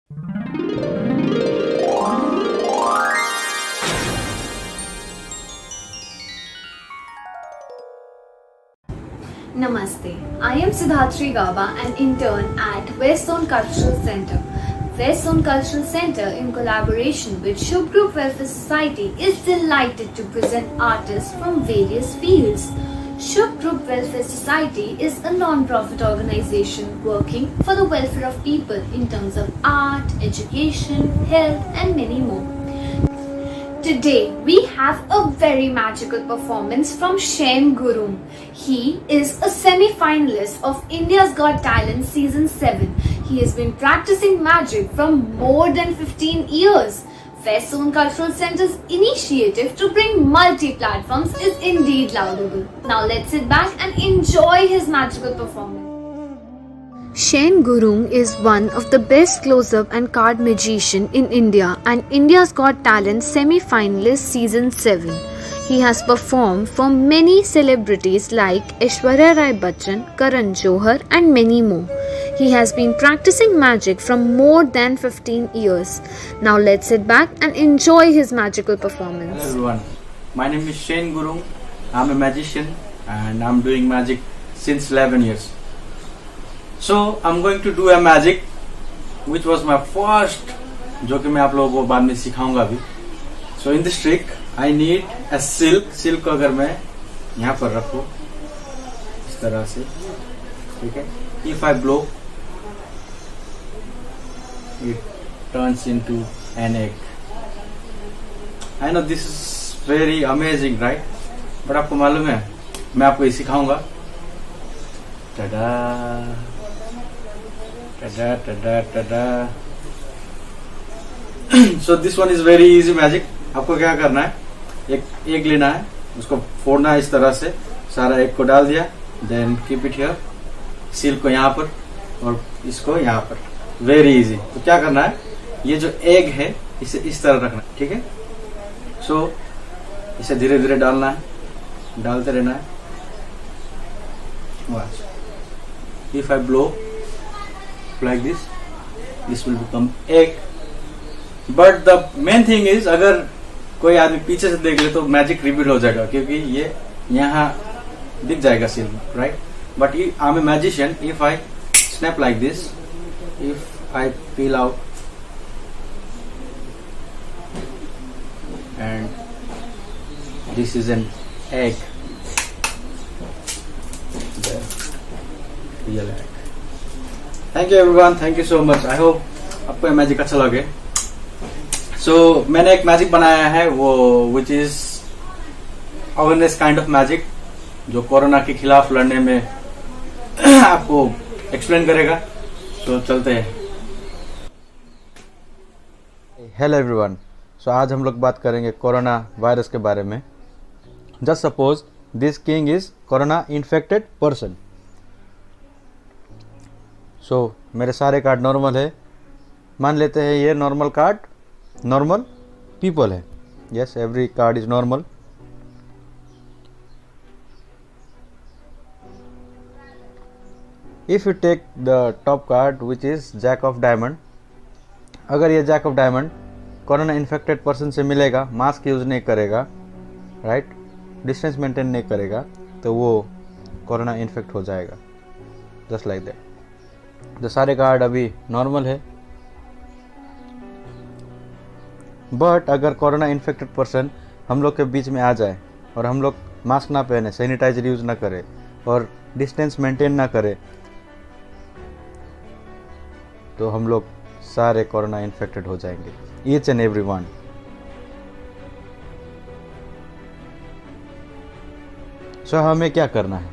Namaste. I am Siddharthi Gaba, an intern at West Zone Cultural Center. West Zone Cultural Center, in collaboration with Shubh Group Welfare Society, is delighted to present artists from various fields. Shubh Group Welfare Society is a non-profit organization working for the welfare of people in terms of art, education, health, and many more. Today we have a very magical performance from Shain Gurung. He is a semi-finalist of India's Got Talent Season 7. He has been practicing magic from more than 15 years. West Zone Cultural Center's initiative to bring multi-platforms is indeed laudable. Now let's sit back and enjoy his magical performance. Shain Gurung is one of the best close-up and card magician in India and India's Got Talent semi-finalist Season 7. He has performed for many celebrities like Aishwarya Rai Bachchan, Karan Johar and many more. He has been practicing magic from more than 15 years. Now let's sit back and enjoy his magical performance. Hello everyone, my name is Shain Gurung. I'm a magician and I'm doing magic since 11 years. So I'm going to do a magic which was my first, जो कि मैं आप लोगों को बाद में सिखाऊंगा भी. So in this trick I need a silk को अगर मैं यहाँ पर रखूँ इस तरह से, ठीक है. If I blow, it turns into an egg. I know this is very amazing, right? But आपको मालूम है मैं आपको ये सिखाऊंगा. tada tada tada tada. So this one is very easy magic. आपको क्या करना है, एक एग लेना है, उसको फोड़ना है इस तरह से, सारा एग को डाल दिया, then keep it here, seal को यहाँ पर और इसको यहाँ पर. Very easy. तो क्या करना है, ये जो एग है इसे इस तरह रखना है, ठीक है. सो इसे धीरे धीरे डालना है, डालते रहना है. Watch. If I blow like this will become egg. But the main thing is, अगर कोई आदमी पीछे से देख ले तो मैजिक रिवील हो जाएगा, क्योंकि ये यहाँ दिख जाएगा seal, right. But I am a magician. If I snap like this, if I peel out and this is an egg, the real egg. Thank you everyone, thank you so much. I hope आपको ये magic अच्छा लगे. So मैंने एक magic बनाया है वो which is awareness kind of magic, जो कोरोना के खिलाफ लड़ने में आपको एक्सप्लेन करेगा. तो चलते हैं. Hello everyone. सो आज हम लोग बात करेंगे कोरोना वायरस के बारे में. Just suppose this king is corona infected person. So मेरे सारे कार्ड नॉर्मल है. मान लेते हैं ये नॉर्मल कार्ड नॉर्मल पीपल है. Yes, every card is normal. If you take the top card which is Jack of Diamond, अगर ये Jack of Diamond corona infected person से मिलेगा, मास्क यूज़ नहीं करेगा, राइट, डिस्टेंस मेंटेन नहीं करेगा, तो वो कोरोना इन्फेक्ट हो जाएगा. Just like that. जो सारे कार्ड अभी नॉर्मल है. बट अगर कोरोना इन्फेक्टेड पर्सन हम लोग के बीच में आ जाए और हम लोग मास्क ना पहने, सैनिटाइजर यूज़ ना करें और डिस्टेंस मेंटेन ना करें, तो हम लोग सारे कोरोना इन्फेक्टेड हो जाएंगे, ईच एंड एवरी वन. सो हमें क्या करना है,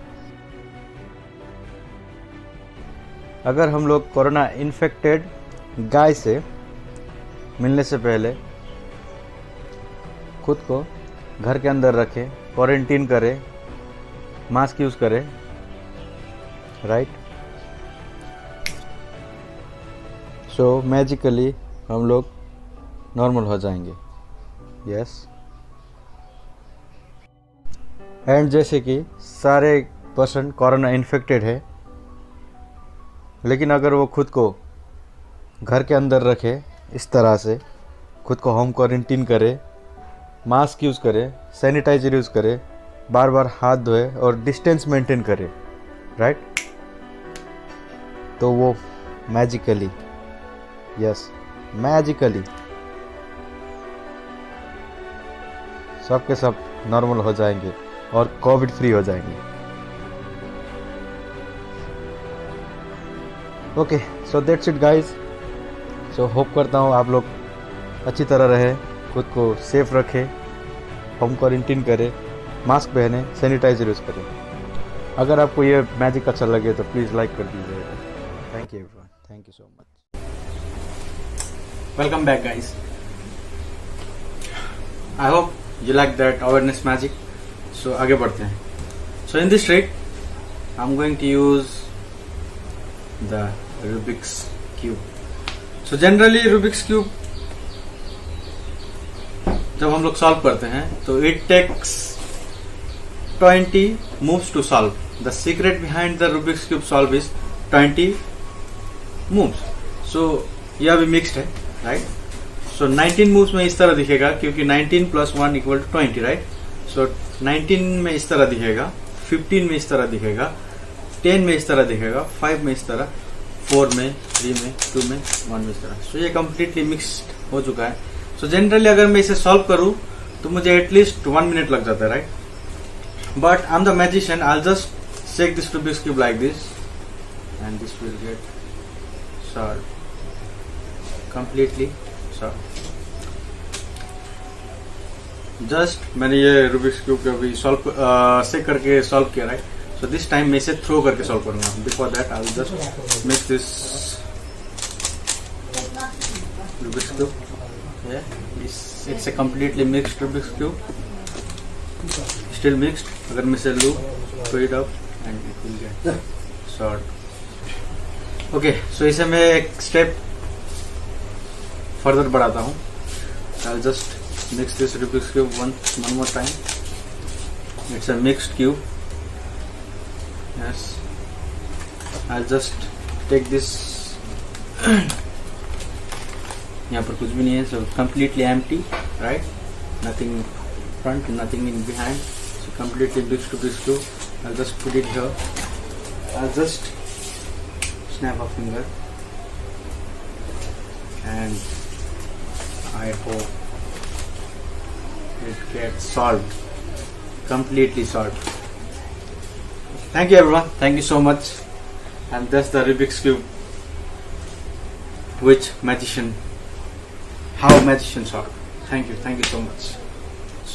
अगर हम लोग कोरोना इन्फेक्टेड गाय से मिलने से पहले खुद को घर के अंदर रखें, क्वारंटीन करें, मास्क यूज़ करें, राइट. सो मैजिकली हम लोग नॉर्मल हो जाएंगे. यस. एंड जैसे कि सारे पर्सन कोरोना इन्फेक्टेड है, लेकिन अगर वो खुद को घर के अंदर रखे, इस तरह से खुद को होम क्वारंटीन करे, मास्क यूज़ करे, सैनिटाइजर यूज़ करे, बार बार हाथ धोए और डिस्टेंस मेंटेन करे, राइट? तो वो मैजिकली, यस मैजिकली सब के सब नॉर्मल हो जाएंगे और कोविड फ्री हो जाएंगे। Okay, so that's it guys. So hope करता हूँ आप लोग अच्छी तरह रहे, खुद को सेफ रखें, होम क्वारंटीन करें, मास्क पहने, सैनिटाइजर यूज़ करें। अगर आपको ये मैजिक अच्छा लगे तो प्लीज़ लाइक कर दीजिएगा। Thank you everyone, thank you so much. Welcome back, guys. I hope you like that awareness magic. So आगे बढ़ते हैं. So in this trick, I'm going to use the Rubik's cube. So generally Rubik's cube जब हम लोग solve करते हैं तो it takes 20 moves to solve. The secret behind the Rubik's cube solve is 20 moves. So यह भी mixed है, right? सो 19 moves में इस तरह दिखेगा क्योंकि 19 प्लस 1 इक्वल टू 20, राइट? सो 19 में इस तरह दिखेगा, 15 में इस तरह दिखेगा, 10 में इस तरह दिखेगा, 5 में इस तरह, 4 में, 3 में, 2 में, 1 में इस तरह। सो ये कम्प्लीटली मिक्सड हो चुका है। सो जनरली अगर मैं इसे सॉल्व करूं तो मुझे एटलीस्ट 1 मिनट लग जाता है, right? But I am the magician, I just shake this Rubik's cube like this and this will get solve completely solved. Just मैंने ये रूबिक्स क्यूब को अभी सॉल्व से करके सॉल्व किया, राइट? सो दिस टाइम मैं इसे थ्रो करके सॉल्व करूंगा। Before that I will just mix this Rubik's cube. It's a completely mixed Rubik's cube, still mixed. अगर मैं इसे लूं तो it up and it will get solve. Okay, so इसे मैं एक स्टेप फर्दर बढ़ाता हूँ। I'll just mix this Rubik's cube one more time. It's a mixed cube. Yes. I'll just take this. यहाँ पर कुछ भी नहीं है, so completely empty, right? Nothing in front, nothing in behind. So completely mixed Rubik's cube. I'll just put it here. I'll just snap a finger and I hope it gets solved, completely solved. Thank you everyone, thank you so much. And that's the Rubik's cube which how magician solve. Thank you so much.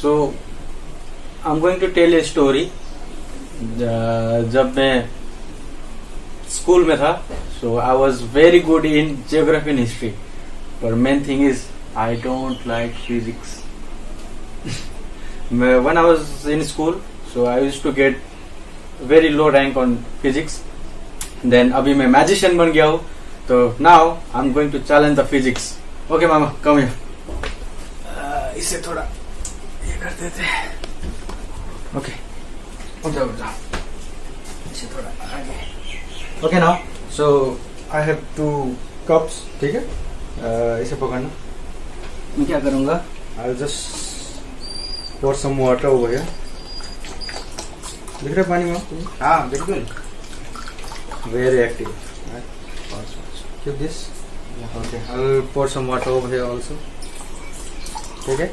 So I'm going to tell a story. जब मैं school में था, so I was very good in geography and history, but main thing is I don't like physics. When I was in school, so I used to get very low rank on physics. Then अभी मैं magician बन गया हूँ, तो now I'm going to challenge the physics. Okay mama, come here. इसे थोड़ा ये कर देते हैं. Okay, उठ जाओ. इसे थोड़ा आगे. Okay now, so I have 2 cups, ठीक है? इसे पकड़ना. मैं क्या करूंगा, I'll just pour some water over here. दिख रहा है पानी में? हाँ बिल्कुल. Very active. Keep this. Okay, I'll pour some water over here also. ठीक है?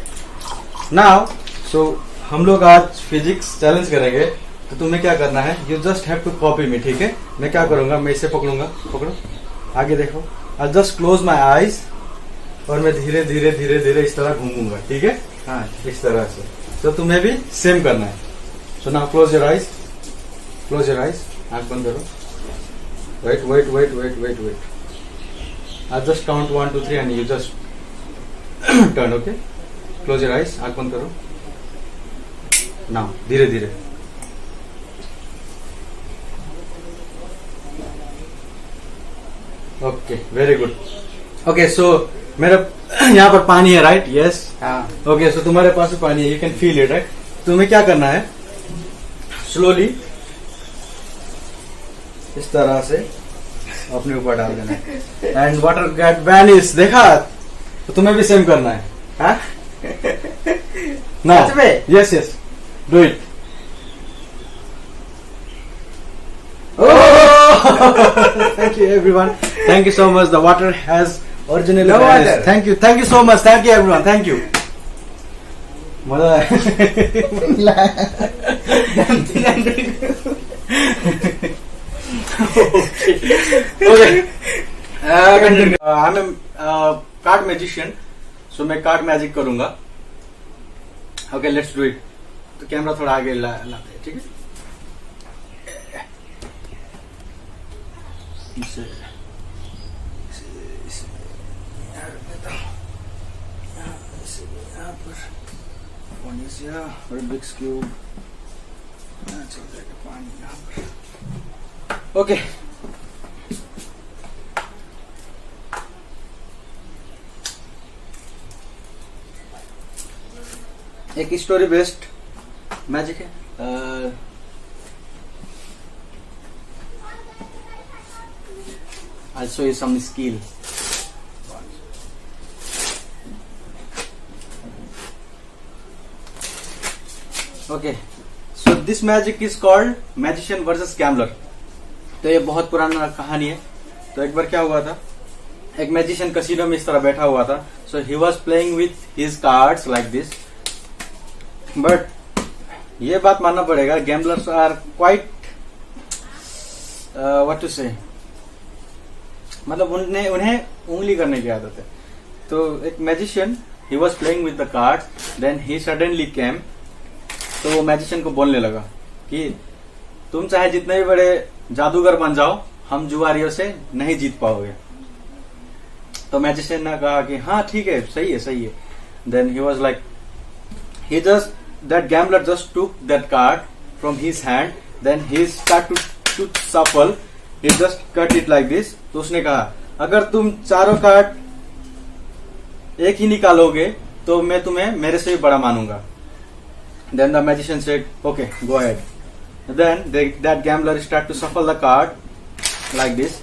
Now, so हम लोग आज फिजिक्स चैलेंज करेंगे, तो तुम्हें क्या करना है, you just have to copy me, ठीक है? मैं क्या करूंगा, मैं इसे पकड़ूंगा, पकड़ो, आगे देखो. I'll just close my eyes और मैं धीरे धीरे धीरे धीरे इस तरह घूमूंगा, ठीक है? हाँ, इस तरह से. तो तुम्हें भी सेम करना है. So now close your eyes, close your eyes, आंख बंद करो. Wait wait wait wait wait wait. I just count 1 2 3 and you just turn. Okay, close your eyes, आंख बंद करो. नाउ धीरे धीरे. Okay, very good. Okay, so मेरा यहाँ पर पानी है, राइट? यस. ओके, सो तुम्हारे पास भी पानी है, you can feel it, right? तुम्हें क्या करना है, स्लोली इस तरह से अपने ऊपर डाल देना है एंड वाटर गेट वैनिश। देखा, तो तुम्हें भी सेम करना है, हाँ? सच में? Yes yes, do it. Thank you everyone. Thank you so much. The water has originally No vanished. water. Thank you so much. Thank you everyone. Thank you. मजा आया। Okay. I'm a card magician. So मैं card magic करूंगा। Okay, let's do it. तो camera थोड़ा आगे लाते हैं, ठीक है? इसे यहाँ रख देता हूँ, यहाँ पर पानी से रुबिक्स क्यूब चल जाएगा, पानी यहाँ पर। ओके, एक स्टोरी बेस्ड मैजिक है। I'll show you some skill. Okay, so this magic is called Magician versus Gambler. तो ये बहुत पुराना कहानी है। तो एक बार क्या हुआ था, एक मैजिशियन कसिनो में इस तरह बैठा हुआ था। So he was playing with his cards like this. But ये बात मानना पड़ेगा, gamblers are quite what to say, मतलब उन्हें उंगली करने की आदत है। तो एक magician, he was playing with the cards, then he suddenly came. तो वो मैजिशियन को बोलने लगा कि तुम चाहे जितने भी बड़े जादूगर बन जाओ, हम जुआरियों से नहीं जीत पाओगे। तो मैजिशियन ने कहा कि हाँ ठीक है, सही है सही है। Then he was like, he just that gambler just took that card from his hand, then he start to shuffle, he just cut it like this। तो उसने कहा अगर तुम चारों कार्ड एक ही निकालोगे तो मैं तुम्हें मेरे से भी बड़ा मानूंगा। Then the magician said, okay, go ahead. Then that gambler start to shuffle the card like this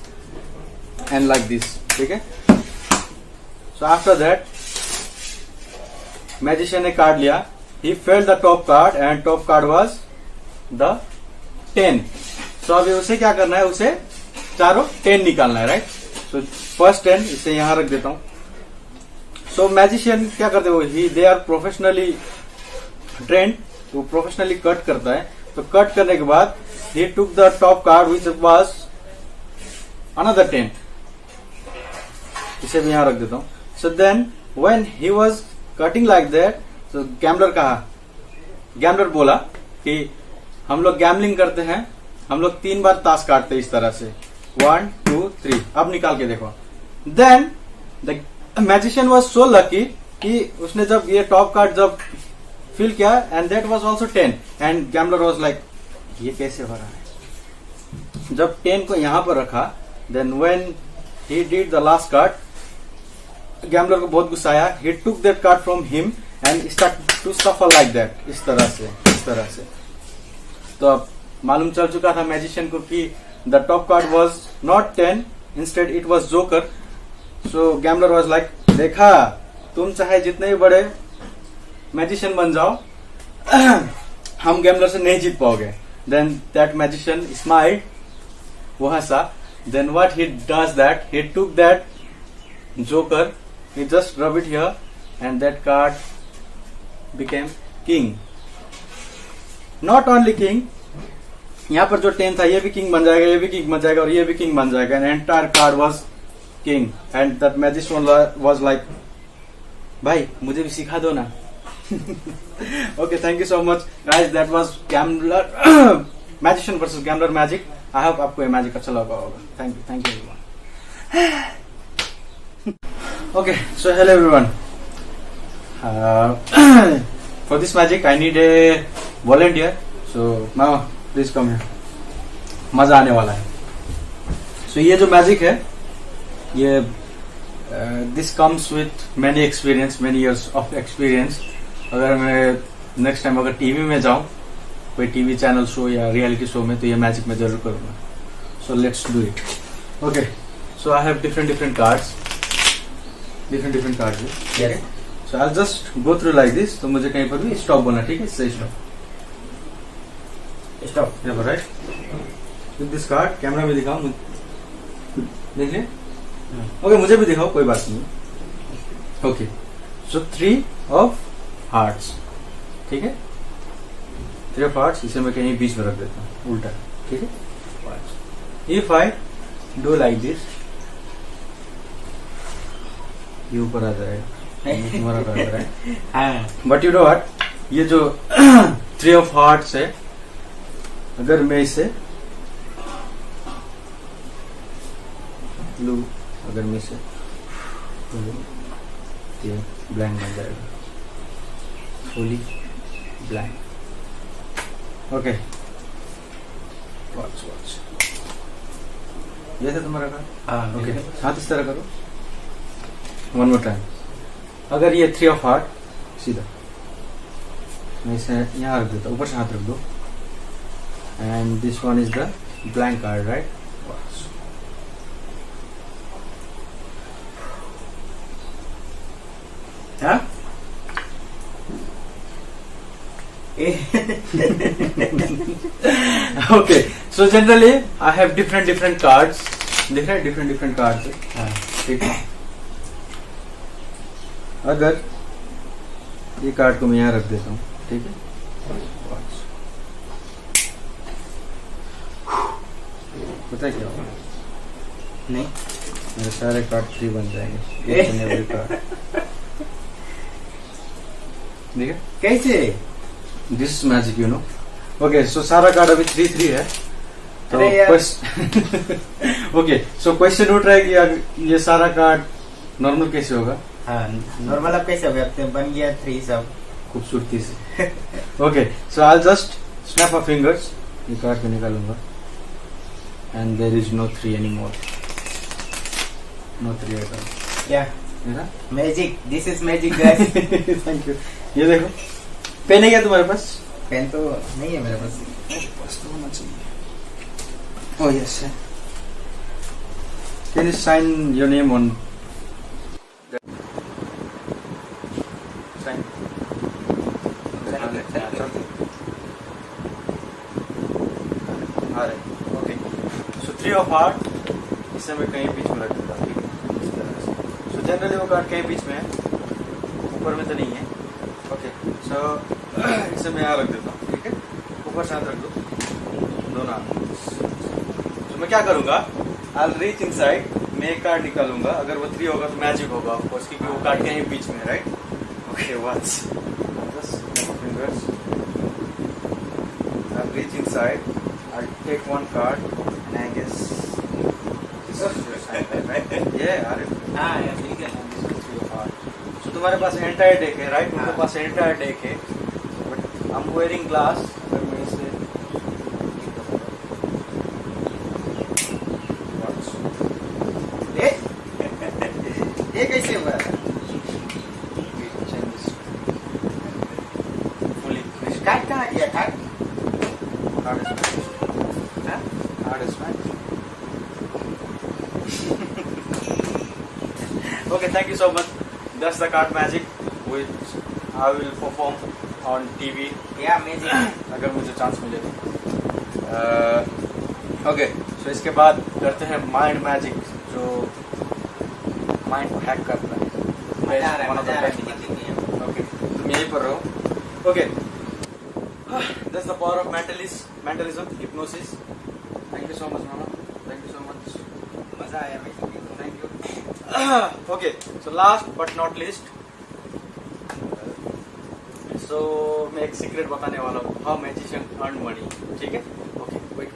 and like this, ठीक है? So after that, magician ने कार्ड लिया, he felt the top card and top card was the 10। तो अभी उसे क्या करना है, उसे चारों 10 निकालना है, राइट? सो फर्स्ट 10 इसे यहां रख देता हूं। सो मैजिशियन क्या करते हो, दे आर प्रोफेशनली ट्रेंड, वो प्रोफेशनली कट करता है। तो कट करने के बाद he took the top card which was another 10, इसे भी यहां रख देता हूं। So then when he was cutting like that, तो गैम्बलर बोला कि हम लोग गैम्बलिंग करते हैं, हम लोग 3 बार ताश काटते इस तरह से, 1 2 3। अब निकाल के देखो। Then the magician was so lucky कि उसने जब ये टॉप कार्ड जब फिल किया and that was also 10 and gambler was like ये कैसे हो रहा है। जब 10 को यहां पर रखा, then when he did the last card, gambler को बहुत गुस्सा आया। He took that card from him and start to shuffle like that, इस तरह से। तो अब मालूम चल चुका था मैजिशियन को कि the top card was not 10, instead it was joker. So gambler was like, देखा तुम चाहे जितने भी बड़े मैजिशियन बन जाओ, हम गैम्बलर से नहीं जीत पाओगे। देन दैट मैजिशियन स्माइल्ड, वो हंसा। Then what he does that, he took that joker, he just rub it here and that card became king. Not only king, यहाँ पर जो 10 था ये भी किंग बन जाएगा, ये भी किंग बन जाएगा और ये भी किंग बन जाएगा। And entire card was king and that magician was like, भाई मुझे भी सिखा दो ना। Okay, thank you so much guys, that was gambler magician versus gambler magic. I hope आपको ये मैजिक अच्छा लगा होगा। Thank you everyone. Okay, so hello everyone, for this magic I need a volunteer, so now please come here, मजा आने वाला है। so ये जो मैजिक है, ये this comes with many experience, many years of experience. अगर मैं नेक्स्ट टाइम अगर टीवी में जाऊं, कोई टीवी चैनल शो या रियलिटी शो में, तो ये मैजिक मैं जरूर करूंगा। So let's do it. Okay, so I have different cards. Different cards. Yes. So I'll just go through like this. तो मुझे कहीं पर भी stop बोलना, ठीक है? Say stop. Stop. Yeah, right. With this card, camera में दिखाओ. देख ले. Okay, मुझे भी दिखाओ, कोई बात नहीं. Okay. So 3 of hearts. ठीक है? 3 of hearts. इसे मैं कहीं बीच में रख देता हूँ. उल्टा. ठीक है? If I do like this, ये ऊपर आ जाएगा. तुम्हारा कार्ड है. हाँ. But you know what? ये जो 3 of hearts है, अगर मैं इसे लूँ, अगर मैं इसे ये ब्लैंक बन जाएगा. Fully blank. ओके. वॉच. ये था तुम्हारा कार्ड. हाँ. ओके. हाथ इस तरह करो. One more time. अगर ये 3 of heart सीधा मैं इसे यहाँ रख देता हूँ, ऊपर से हाथ रख दो. And this one is the blank card, right? हाँ. Okay, so generally I have different cards. different cards. ठीक है. अगर ये कार्ड को मैं यहाँ रख देता हूँ, ठीक है? पता है क्या होगा? नहीं. मेरे सारे कार्ड 3 बन जाएंगे. Every card. ठीक है? कैसे? This is magic, you know. Okay, so सारा कार्ड अभी 3 है. तो अरे यार. ओके, सो क्वेश्चन उठ रहा है कि अगर ये सारा कार्ड नॉर्मल कैसे होगा? हाँ. नॉर्मल अब कैसे हो गया? अब तो बन गया 3 सब. खूबसूरती से. Okay, so I just snap my fingers. ये कार्ड को निकालूंगा. And there is no 3 anymore. No 3 at all. क्या? मेरा magic. This is magic guys. Thank you. ये देखो, पेन है क्या तुम्हारे पास? पेन तो नहीं है मेरे पास. पास तो होना चाहिए. Oh yes. Can you sign your name on? Sign. Okay, so 3 of heart इसे मैं कहीं बीच में रख देता हूँ. सो जनरली वो कार्ड कहीं बीच में है, ऊपर में तो नहीं है. ओके, सो इसे मैं यहाँ रख देता हूँ. ठीक है? ऊपर से हाथ रख दो, दोनों हाथ. तो मैं क्या करूंगा? आई विल रीच इनसाइड. मैं एक कार्ड निकालूंगा. अगर वो 3 होगा तो मैजिक होगा ऑफ कोर्स, क्योंकि वो कार्ड कहीं बीच में है, right? Okay, watch. Just fingers. I will reach inside. I take one card and I guess this is your sign, right? ये अरे हाँ यार, ठीक है. So तुम्हारे पास एंटायर डेक है, राइट? मेरे पास एंटायर डेक है, but I am wearing glass. अगर मैं इसे ये कैसे हुआ? फुली कार्ड कहाँ गया? Card Okay, thank you so much. That's the card magic which I will perform on TV. या मैजिक. अगर मुझे चांस मिले तो. ओके, सो इसके बाद करते हैं माइंड मैजिक, जो माइंड को हैक करता है. ओके, तुम यहीं पर रहो. Okay, that's the power of mentalism, hypnosis. Thank you so much, Mama. Thank you so much. मजा आया भाई. Thank you. Okay, so last but not least, so मैं एक सीक्रेट बताने वाला हूँ. How magician earn money. ठीक है? Okay, wait.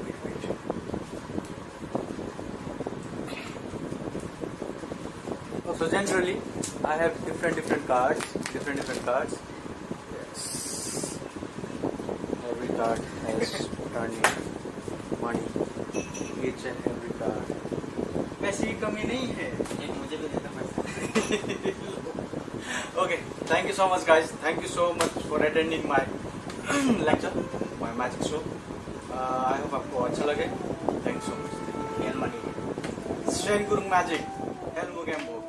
So generally, I have different cards. Yes. Every card has earning money. Each and every card. पैसे की कमी नहीं है. एक मुझे भी देता पैसा. Okay, thank you so much, guys. Thank you so much for attending my lecture, my magic show. I hope आपको अच्छा लगे. Thank you so much. Real money. Shane Gurung Magic. Helmu Gambo.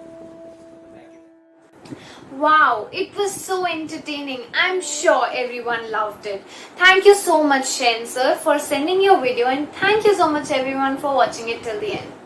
Wow, it was so entertaining. I'm sure everyone loved it. Thank you so much, Shen sir, for sending your video, and thank you so much everyone for watching it till the end.